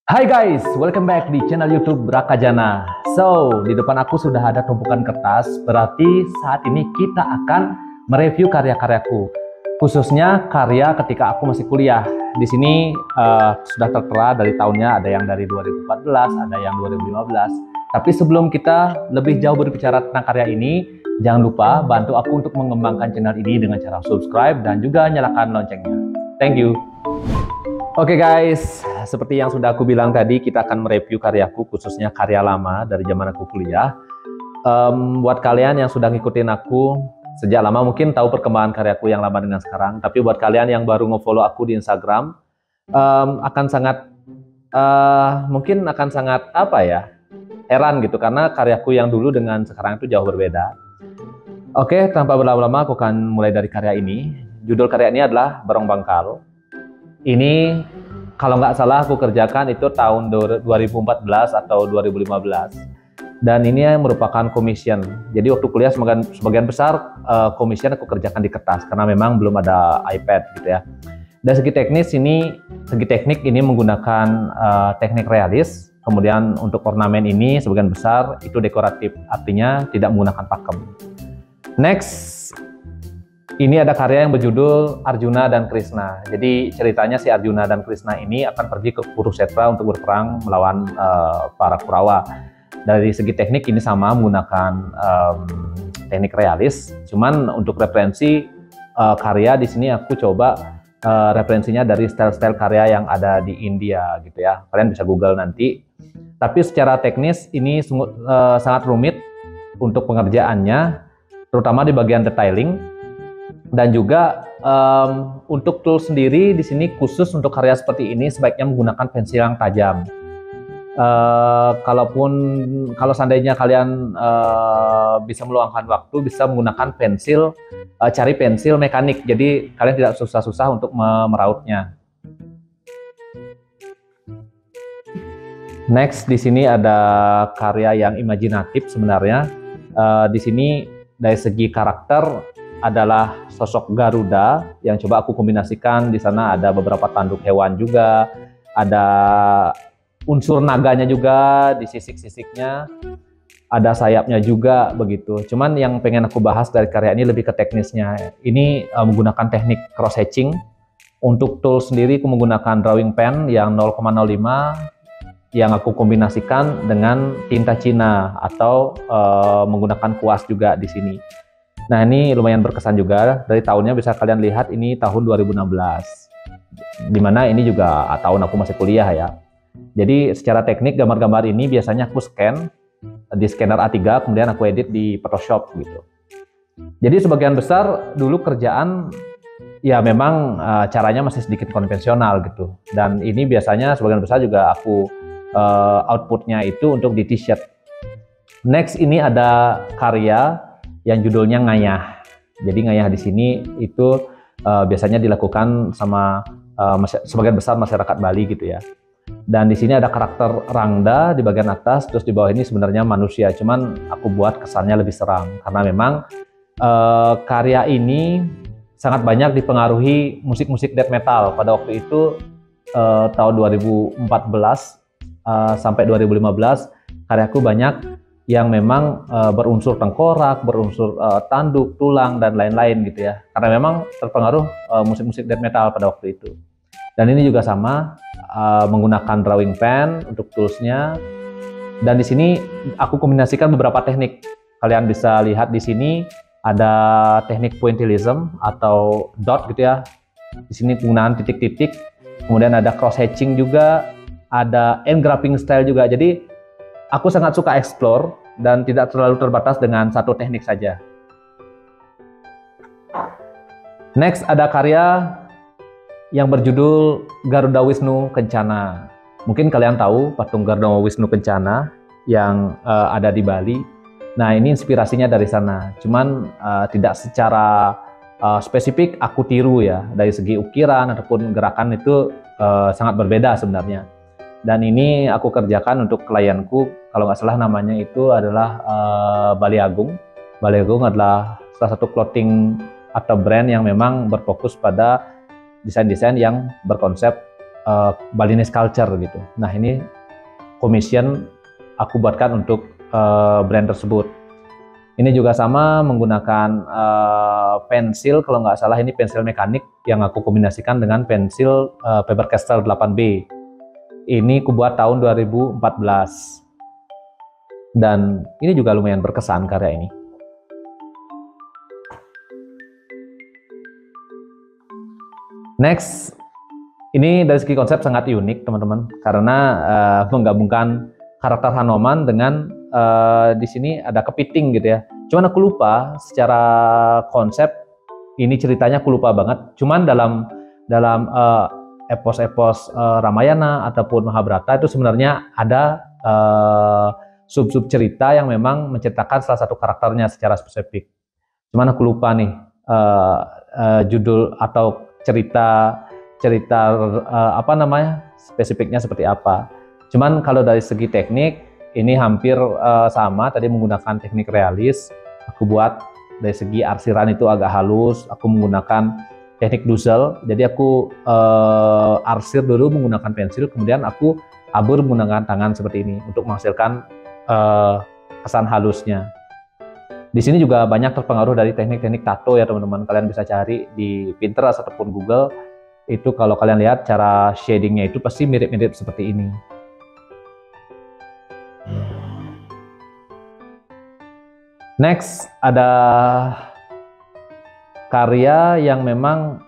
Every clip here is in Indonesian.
Hai guys, welcome back di channel YouTube Raka Jana. So, di depan aku sudah ada tumpukan kertas, berarti saat ini kita akan mereview karya-karyaku. Khususnya karya ketika aku masih kuliah. Di sini sudah tertera dari tahunnya, ada yang dari 2014, ada yang 2015. Tapi sebelum kita lebih jauh berbicara tentang karya ini, jangan lupa bantu aku untuk mengembangkan channel ini dengan cara subscribe dan juga nyalakan loncengnya. Thank you. Oke guys, seperti yang sudah aku bilang tadi, kita akan mereview karyaku, khususnya karya lama dari zaman aku kuliah. Buat kalian yang sudah ngikutin aku sejak lama, mungkin tahu perkembangan karyaku yang lama dengan sekarang. Tapi buat kalian yang baru nge-follow aku di Instagram, akan sangat, mungkin akan sangat apa ya, heran gitu, karena karyaku yang dulu dengan sekarang itu jauh berbeda. Oke, tanpa berlama-lama aku akan mulai dari karya ini. Judul karya ini adalah Barong Bangkal. Ini kalau nggak salah aku kerjakan itu tahun 2014 atau 2015. Dan ini merupakan commission. Jadi waktu kuliah sebagian besar commission aku kerjakan di kertas karena memang belum ada iPad gitu ya. Dan segi teknik ini menggunakan teknik realis. Kemudian untuk ornamen ini sebagian besar itu dekoratif, artinya tidak menggunakan pakem. Next, ini ada karya yang berjudul Arjuna dan Krishna. Jadi ceritanya si Arjuna dan Krishna ini akan pergi ke Kurukshetra untuk berperang melawan para Kurawa. Dari segi teknik ini sama, menggunakan teknik realis. Cuman untuk referensi karya di sini aku coba referensinya dari style-style karya yang ada di India gitu ya. Kalian bisa Google nanti. Tapi secara teknis ini sangat rumit untuk pengerjaannya, terutama di bagian detailing. Dan juga untuk tool sendiri di sini khusus untuk karya seperti ini sebaiknya menggunakan pensil yang tajam. Kalau seandainya kalian bisa meluangkan waktu, bisa menggunakan pensil, cari pensil mekanik. Jadi kalian tidak susah-susah untuk merautnya. Next, di sini ada karya yang imajinatif sebenarnya. Di sini dari segi karakter adalah sosok Garuda yang coba aku kombinasikan. Di sana ada beberapa tanduk hewan juga, ada unsur naganya juga di sisik-sisiknya, ada sayapnya juga begitu. Cuman yang pengen aku bahas dari karya ini lebih ke teknisnya. Ini menggunakan teknik cross hatching. Untuk tool sendiri aku menggunakan drawing pen yang 0,05 yang aku kombinasikan dengan tinta Cina atau menggunakan kuas juga di sini. Nah, ini lumayan berkesan juga. Dari tahunnya bisa kalian lihat, ini tahun 2016. Dimana ini juga tahun aku masih kuliah ya. Jadi secara teknik gambar-gambar ini biasanya aku scan di scanner A3, kemudian aku edit di Photoshop gitu. Jadi sebagian besar dulu kerjaan ya memang caranya masih sedikit konvensional gitu. Dan ini biasanya sebagian besar juga aku outputnya itu untuk di t-shirt. Next, ini ada karya yang judulnya Ngayah. Jadi Ngayah di sini itu biasanya dilakukan sama sebagian besar masyarakat Bali gitu ya. Dan di sini ada karakter Rangda di bagian atas, terus di bawah ini sebenarnya manusia. Cuman aku buat kesannya lebih seram karena memang karya ini sangat banyak dipengaruhi musik-musik death metal pada waktu itu. Tahun 2014 sampai 2015 karyaku banyak yang memang berunsur tengkorak, berunsur tanduk, tulang, dan lain-lain gitu ya. Karena memang terpengaruh musik-musik death metal pada waktu itu. Dan ini juga sama, menggunakan drawing pen untuk toolsnya. Dan di sini aku kombinasikan beberapa teknik. Kalian bisa lihat di sini ada teknik pointillism atau dot gitu ya. Di sini penggunaan titik-titik. Kemudian ada cross hatching juga, ada engraphing style juga. Jadi aku sangat suka explore dan tidak terlalu terbatas dengan satu teknik saja. Next, ada karya yang berjudul Garuda Wisnu Kencana. Mungkin kalian tahu patung Garuda Wisnu Kencana yang ada di Bali. Nah, ini inspirasinya dari sana. Cuman tidak secara spesifik aku tiru ya. Dari segi ukiran ataupun gerakan itu sangat berbeda sebenarnya. Dan ini aku kerjakan untuk klienku, kalau nggak salah namanya itu adalah Bali Agung. Bali Agung adalah salah satu clothing atau brand yang memang berfokus pada desain-desain yang berkonsep Balinese culture gitu. Nah ini commission aku buatkan untuk brand tersebut. Ini juga sama menggunakan pensil, kalau nggak salah ini pensil mekanik yang aku kombinasikan dengan pensil Faber-Castell 8B. Ini aku buat tahun 2014. Dan ini juga lumayan berkesan karya ini. Next, ini dari segi konsep sangat unik teman-teman, karena menggabungkan karakter Hanuman dengan di sini ada kepiting gitu ya. Cuman aku lupa secara konsep ini ceritanya aku lupa banget. Cuman dalam epos-epos Ramayana ataupun Mahabharata itu sebenarnya ada sub-sub cerita yang memang menceritakan salah satu karakternya secara spesifik. Cuman aku lupa nih judul atau cerita apa namanya spesifiknya seperti apa. Cuman kalau dari segi teknik ini hampir sama, tadi menggunakan teknik realis. Aku buat dari segi arsiran itu agak halus, aku menggunakan teknik Dussel. Jadi aku arsir dulu menggunakan pensil, kemudian aku abur menggunakan tangan seperti ini untuk menghasilkan kesan halusnya. Di sini juga banyak terpengaruh dari teknik-teknik tato ya teman-teman. Kalian bisa cari di Pinterest ataupun Google. Itu kalau kalian lihat cara shadingnya itu pasti mirip-mirip seperti ini. Next ada karya yang memang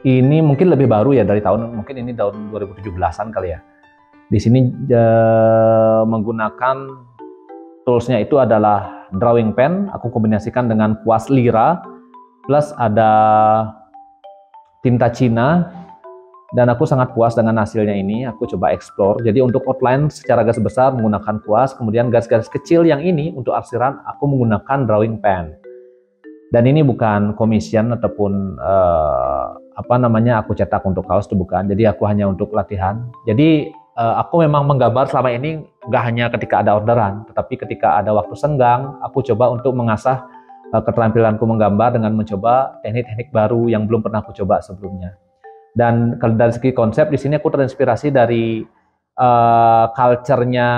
ini mungkin lebih baru ya dari mungkin ini tahun 2017-an kali ya. Di sini menggunakan toolsnya itu adalah drawing pen, aku kombinasikan dengan kuas lira, plus ada tinta Cina, dan aku sangat puas dengan hasilnya ini. Aku coba explore, jadi untuk outline secara garis besar menggunakan kuas, kemudian garis-garis kecil yang ini untuk arsiran aku menggunakan drawing pen. Dan ini bukan commission ataupun apa namanya aku cetak untuk kaos, itu bukan, jadi aku hanya untuk latihan. Jadi aku memang menggambar selama ini nggak hanya ketika ada orderan, tetapi ketika ada waktu senggang, aku coba untuk mengasah keterampilanku menggambar dengan mencoba teknik-teknik baru yang belum pernah aku coba sebelumnya. Dan kalau dari segi konsep di sini aku terinspirasi dari culture-nya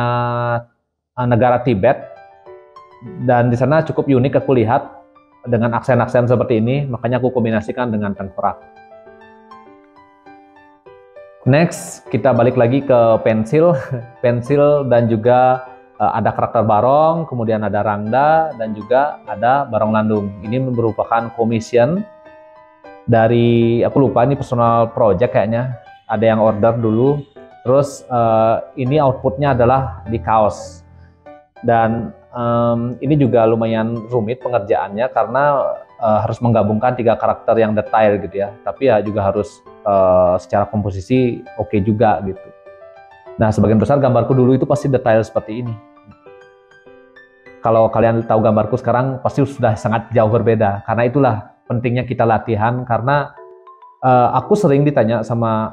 negara Tibet, dan di sana cukup unik aku lihat dengan aksen-aksen seperti ini, makanya aku kombinasikan dengan tengkorak. Next, kita balik lagi ke pensil, pensil dan juga ada karakter Barong, kemudian ada Rangda, dan juga ada Barong Landung. Ini merupakan commission dari, aku lupa ini personal project kayaknya, ada yang order dulu. Terus ini outputnya adalah di kaos. Dan ini juga lumayan rumit pengerjaannya karena harus menggabungkan 3 karakter yang detail gitu ya. Tapi ya juga harus secara komposisi oke juga gitu. Nah, sebagian besar gambarku dulu itu pasti detail seperti ini. Kalau kalian tahu gambarku sekarang pasti sudah sangat jauh berbeda. Karena itulah pentingnya kita latihan, karena aku sering ditanya sama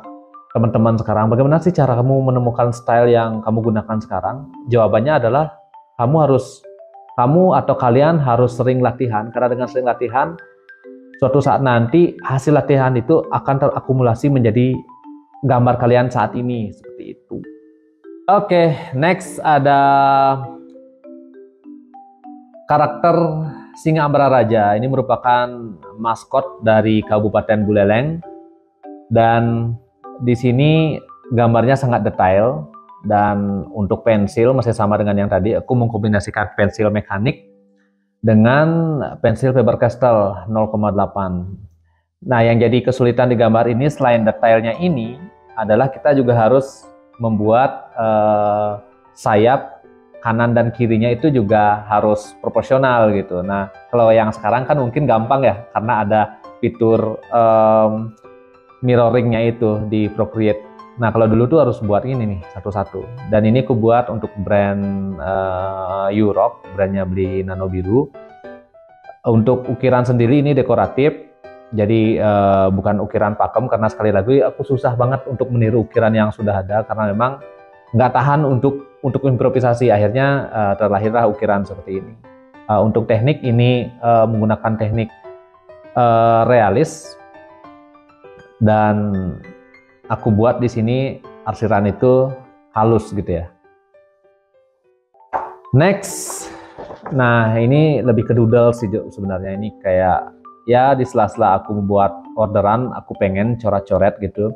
teman-teman sekarang, bagaimana sih cara kamu menemukan style yang kamu gunakan sekarang? Jawabannya adalah kamu atau kalian harus sering latihan, karena dengan sering latihan suatu saat nanti hasil latihan itu akan terakumulasi menjadi gambar kalian saat ini, seperti itu. Oke, next ada karakter Singa Ambararaja. Ini merupakan maskot dari Kabupaten Buleleng, dan di sini gambarnya sangat detail. Dan untuk pensil masih sama dengan yang tadi, aku mengkombinasikan pensil mekanik dengan pensil Faber-Castell 0,8. Nah, yang jadi kesulitan di gambar ini selain detailnya ini adalah kita juga harus membuat sayap kanan dan kirinya itu juga harus proporsional gitu. Nah, kalau yang sekarang kan mungkin gampang ya, karena ada fitur mirroringnya itu di Procreate. Nah, kalau dulu tuh harus buat ini nih satu-satu. Dan ini aku buat untuk brand Europe, brandnya beli Nano Biru. Untuk ukiran sendiri ini dekoratif, jadi bukan ukiran pakem, karena sekali lagi aku susah banget untuk meniru ukiran yang sudah ada, karena memang nggak tahan untuk improvisasi. Akhirnya terlahirlah ukiran seperti ini. Untuk teknik ini menggunakan teknik realis, dan aku buat di sini arsiran itu halus gitu ya. Next, nah ini lebih ke doodle sih sebenarnya. Ini kayak ya di sela-sela aku membuat orderan, aku pengen coret-coret gitu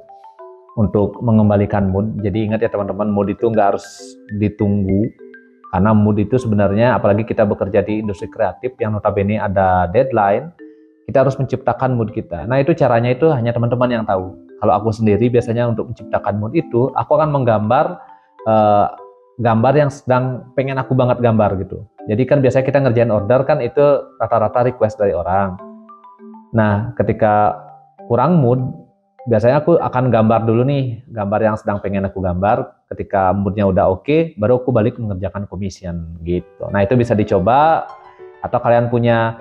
untuk mengembalikan mood. Jadi ingat ya teman-teman, mood itu nggak harus ditunggu, karena mood itu sebenarnya, apalagi kita bekerja di industri kreatif yang notabene ada deadline, kita harus menciptakan mood kita. Nah itu caranya itu hanya teman-teman yang tahu. Kalau aku sendiri biasanya untuk menciptakan mood itu, aku akan menggambar gambar yang sedang pengen aku banget gambar gitu. Jadi kan biasanya kita ngerjain order kan itu rata-rata request dari orang. Nah ketika kurang mood, biasanya aku akan gambar dulu nih, gambar yang sedang pengen aku gambar. Ketika moodnya udah oke, baru aku balik mengerjakan commission gitu. Nah itu bisa dicoba, atau kalian punya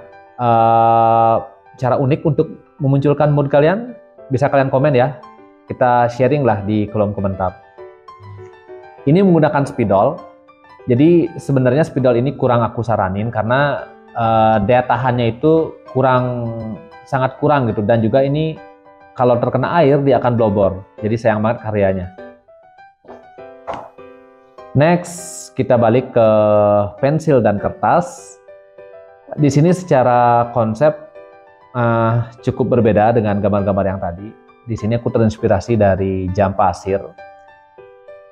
cara unik untuk memunculkan mood kalian, bisa kalian komen ya. Kita sharing lah di kolom komentar. Ini menggunakan spidol. Jadi sebenarnya spidol ini kurang aku saranin karena daya tahannya itu sangat kurang gitu, dan juga ini kalau terkena air dia akan blobor. Jadi sayang banget karyanya. Next, kita balik ke pensil dan kertas. Di sini secara konsep cukup berbeda dengan gambar-gambar yang tadi. Di sini aku terinspirasi dari jam pasir,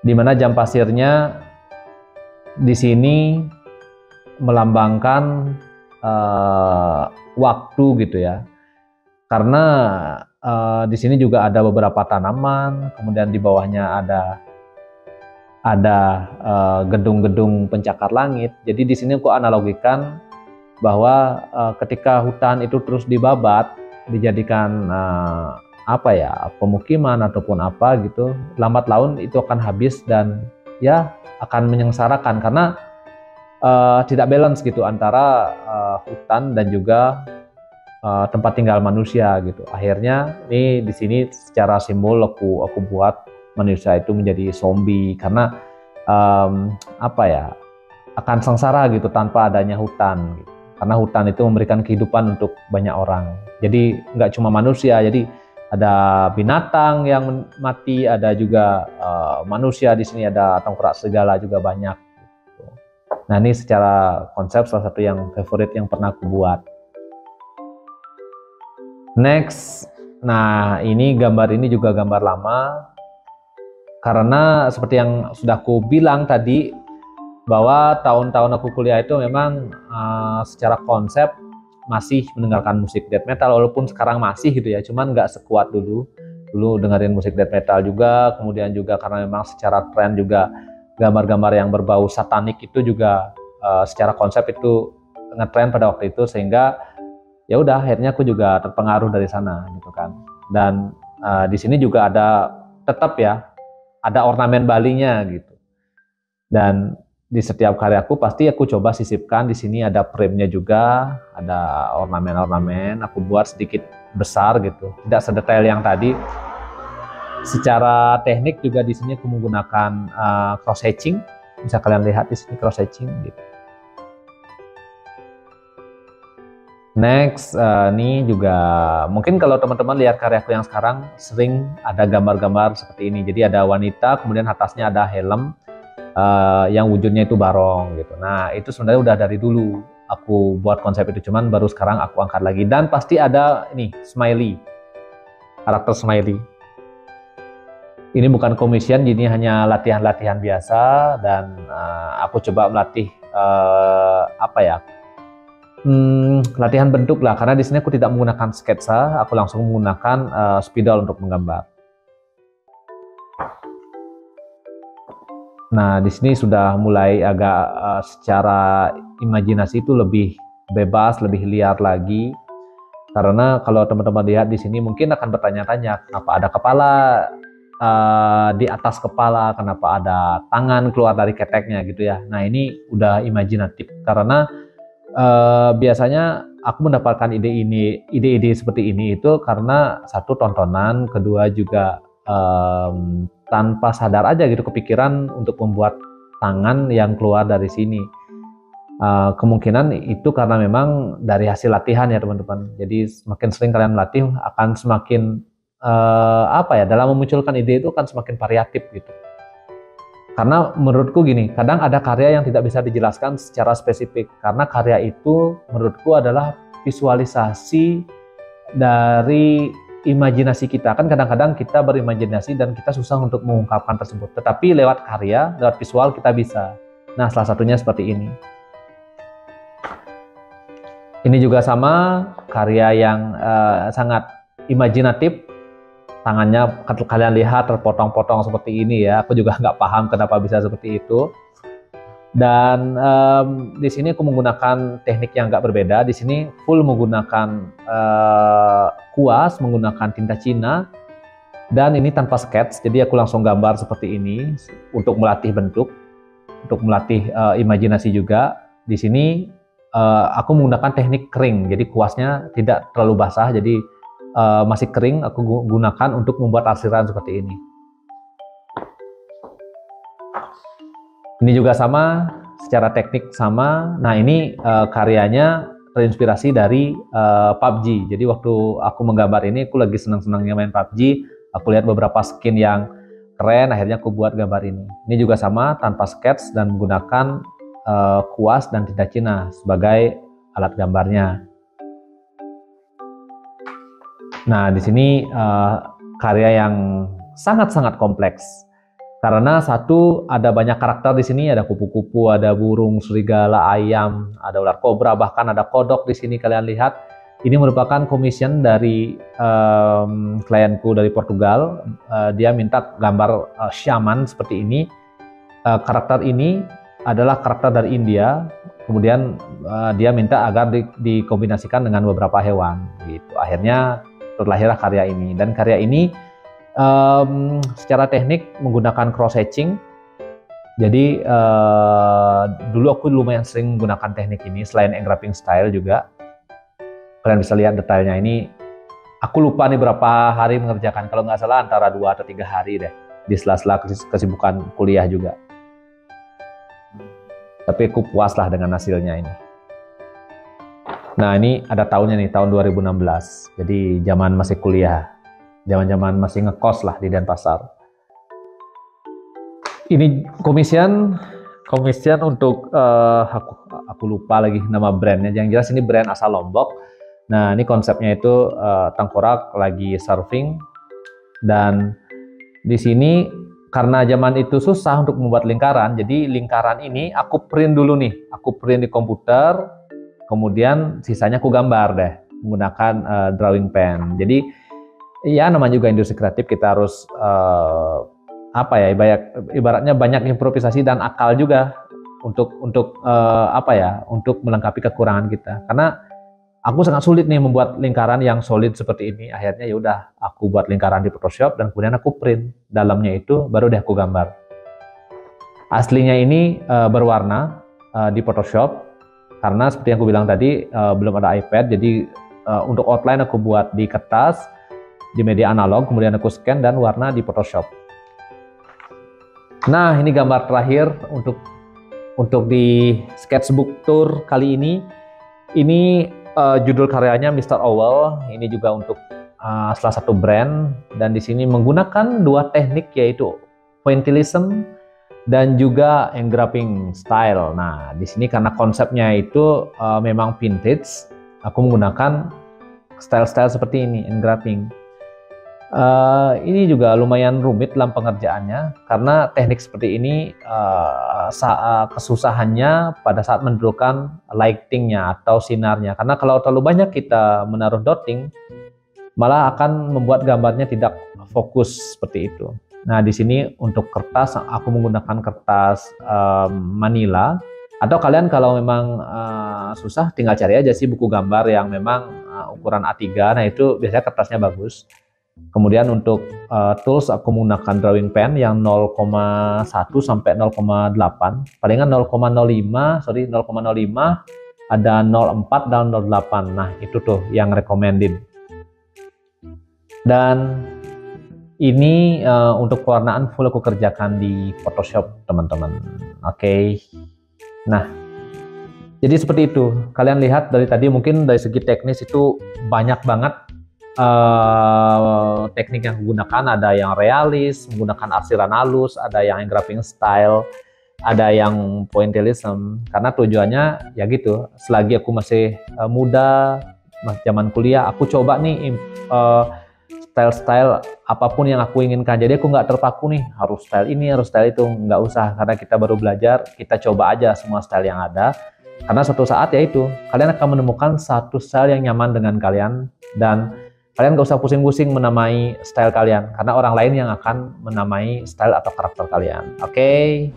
di mana jam pasirnya di sini melambangkan waktu gitu ya. Karena di sini juga ada beberapa tanaman, kemudian di bawahnya ada gedung-gedung pencakar langit. Jadi di sini aku analogikan bahwa ketika hutan itu terus dibabat, dijadikan pemukiman ataupun apa gitu, lambat laun itu akan habis dan ya akan menyengsarakan karena tidak balance gitu antara hutan dan juga tempat tinggal manusia gitu. Akhirnya di sini secara simbol aku buat manusia itu menjadi zombie karena akan sengsara gitu tanpa adanya hutan gitu. Karena hutan itu memberikan kehidupan untuk banyak orang. Jadi nggak cuma manusia, jadi ada binatang yang mati, ada juga manusia di sini, ada tengkorak serigala juga banyak. Gitu. Nah ini secara konsep salah satu yang favorit yang pernah aku buat. Next, nah ini gambar ini juga gambar lama, karena seperti yang sudah aku bilang tadi bahwa tahun-tahun aku kuliah itu memang secara konsep masih mendengarkan musik death metal, walaupun sekarang masih gitu ya, cuman nggak sekuat dulu dengerin musik death metal juga. Kemudian juga karena memang secara tren juga gambar-gambar yang berbau satanik itu juga secara konsep itu ngetren pada waktu itu, sehingga ya udah akhirnya aku juga terpengaruh dari sana gitu kan. Dan di sini juga ada tetap ya ada ornamen Balinya gitu, dan di setiap karyaku pasti aku coba sisipkan di sini ada frame-nya juga, ada ornamen-ornamen aku buat sedikit besar gitu, tidak sedetail yang tadi. Secara teknik juga di sini aku menggunakan cross hatching, bisa kalian lihat di sini cross hatching gitu. Next, ini juga mungkin kalau teman-teman lihat karyaku yang sekarang sering ada gambar-gambar seperti ini. Jadi ada wanita, kemudian atasnya ada helm yang wujudnya itu barong gitu. Nah itu sebenarnya udah dari dulu aku buat konsep itu, cuman baru sekarang aku angkat lagi. Dan pasti ada ini smiley, karakter smiley. Ini bukan commission, jadi hanya latihan-latihan biasa, dan aku coba melatih latihan bentuk lah, karena di sini aku tidak menggunakan sketsa, aku langsung menggunakan spidol untuk menggambar. Nah, di sini sudah mulai agak secara imajinasi itu lebih bebas, lebih liar lagi. Karena kalau teman-teman lihat di sini mungkin akan bertanya-tanya, kenapa ada kepala di atas kepala, kenapa ada tangan keluar dari keteknya gitu ya. Nah, ini udah imajinatif karena biasanya aku mendapatkan ide-ide seperti ini itu karena satu tontonan, kedua juga tanpa sadar aja gitu kepikiran untuk membuat tangan yang keluar dari sini. Kemungkinan itu karena memang dari hasil latihan ya teman-teman. Jadi semakin sering kalian latih akan semakin apa ya, dalam memunculkan ide itu kan semakin variatif gitu. Karena menurutku gini, kadang ada karya yang tidak bisa dijelaskan secara spesifik, karena karya itu menurutku adalah visualisasi dari imajinasi kita. Kan kadang-kadang kita berimajinasi dan kita susah untuk mengungkapkan tersebut, tetapi lewat karya, lewat visual kita bisa. Nah, salah satunya seperti ini. Ini juga sama, karya yang sangat imajinatif. Tangannya kalian lihat terpotong-potong seperti ini ya. Aku juga nggak paham kenapa bisa seperti itu. Dan di sini aku menggunakan teknik yang nggak berbeda. Di sini full menggunakan kuas, menggunakan tinta Cina. Dan ini tanpa sketch, jadi aku langsung gambar seperti ini untuk melatih bentuk, untuk melatih imajinasi juga. Di sini aku menggunakan teknik kering, jadi kuasnya tidak terlalu basah, jadi masih kering aku gunakan untuk membuat arsiran seperti ini. Ini juga sama, secara teknik sama. Nah, ini karyanya terinspirasi dari PUBG. Jadi waktu aku menggambar ini, aku lagi senang-senangnya main PUBG. Aku lihat beberapa skin yang keren, akhirnya aku buat gambar ini. Ini juga sama, tanpa sketch dan menggunakan kuas dan tinta Cina sebagai alat gambarnya. Nah, di sini karya yang sangat-sangat kompleks. Karena satu, ada banyak karakter di sini, ada kupu-kupu, ada burung, serigala, ayam, ada ular kobra, bahkan ada kodok di sini kalian lihat. Ini merupakan commission dari klienku dari Portugal. Dia minta gambar shaman seperti ini. Karakter ini adalah karakter dari India. Kemudian dia minta agar dikombinasikan dengan beberapa hewan. Gitu. Akhirnya terlahirlah karya ini. Dan karya ini secara teknik menggunakan cross hatching. Jadi dulu aku lumayan sering menggunakan teknik ini selain engraving style juga. Kalian bisa lihat detailnya ini. Aku lupa nih berapa hari mengerjakan. Kalau nggak salah antara 2 atau 3 hari deh. Di sela-sela kesibukan kuliah juga. Tapi aku puas lah dengan hasilnya ini. Nah, ini ada tahunnya nih, tahun 2016. Jadi zaman masih kuliah. Zaman-zaman masih ngekos lah di Denpasar. Ini commission untuk aku lupa lagi nama brandnya. Yang jelas ini brand asal Lombok. Nah, ini konsepnya itu tengkorak lagi surfing. Dan di sini karena zaman itu susah untuk membuat lingkaran, jadi lingkaran ini aku print dulu nih. Aku print di komputer, kemudian sisanya aku gambar deh menggunakan drawing pen. Jadi ya namanya juga industri kreatif, kita harus ibaratnya banyak improvisasi dan akal juga untuk melengkapi kekurangan kita. Karena aku sangat sulit nih membuat lingkaran yang solid seperti ini. Akhirnya ya udah aku buat lingkaran di Photoshop dan kemudian aku print dalamnya itu, baru deh aku gambar. Aslinya ini berwarna di Photoshop karena seperti yang aku bilang tadi belum ada iPad. Jadi untuk outline aku buat di kertas di media analog, kemudian aku scan dan warna di Photoshop. Nah, ini gambar terakhir untuk di sketchbook tour kali ini. Ini judul karyanya Mr. Owl. Ini juga untuk salah satu brand, dan di sini menggunakan 2 teknik, yaitu pointillism dan juga engraving style. Nah, di sini karena konsepnya itu memang vintage, aku menggunakan style-style seperti ini, engraving. Ini juga lumayan rumit dalam pengerjaannya karena teknik seperti ini kesusahannya pada saat menentukan lightingnya atau sinarnya, karena kalau terlalu banyak kita menaruh dotting malah akan membuat gambarnya tidak fokus seperti itu. Nah, di sini untuk kertas aku menggunakan kertas Manila, atau kalian kalau memang susah tinggal cari aja sih buku gambar yang memang ukuran A3. Nah, itu biasanya kertasnya bagus. Kemudian untuk tools aku menggunakan drawing pen yang 0,1 sampai 0,8, palingan 0,05, ada 0,4 dan 0,8. Nah, itu tuh yang recommended. Dan ini untuk pewarnaan full aku kerjakan di Photoshop, teman-teman. Oke. Nah, jadi seperti itu. Kalian lihat dari tadi mungkin dari segi teknis itu banyak banget teknik yang digunakan ada yang realis, menggunakan arsiran halus, ada yang engraving style, ada yang pointillism. Karena tujuannya ya gitu, selagi aku masih muda, zaman kuliah, aku coba nih style-style apapun yang aku inginkan. Jadi aku nggak terpaku nih harus style ini, harus style itu, nggak usah. Karena kita baru belajar, kita coba aja semua style yang ada. Karena suatu saat ya itu, kalian akan menemukan satu style yang nyaman dengan kalian, dan kalian nggak usah pusing-pusing menamai style kalian, karena orang lain yang akan menamai style atau karakter kalian. Oke?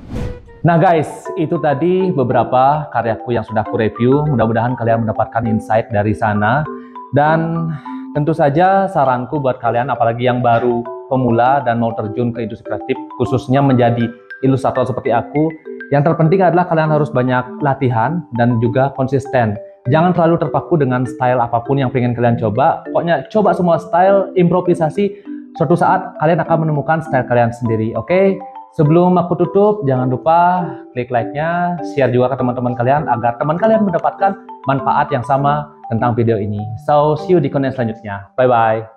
Nah guys, itu tadi beberapa karyaku yang sudah aku review. Mudah-mudahan kalian mendapatkan insight dari sana. Dan tentu saja saranku buat kalian, apalagi yang baru pemula dan mau terjun ke industri kreatif, khususnya menjadi ilustrator seperti aku, yang terpenting adalah kalian harus banyak latihan dan juga konsisten. Jangan terlalu terpaku dengan style apapun yang pengen kalian coba. Pokoknya coba semua style, improvisasi. Suatu saat kalian akan menemukan style kalian sendiri. Oke? Sebelum aku tutup, jangan lupa klik like-nya, share juga ke teman-teman kalian agar teman kalian mendapatkan manfaat yang sama tentang video ini. So, see you di konten selanjutnya. Bye-bye.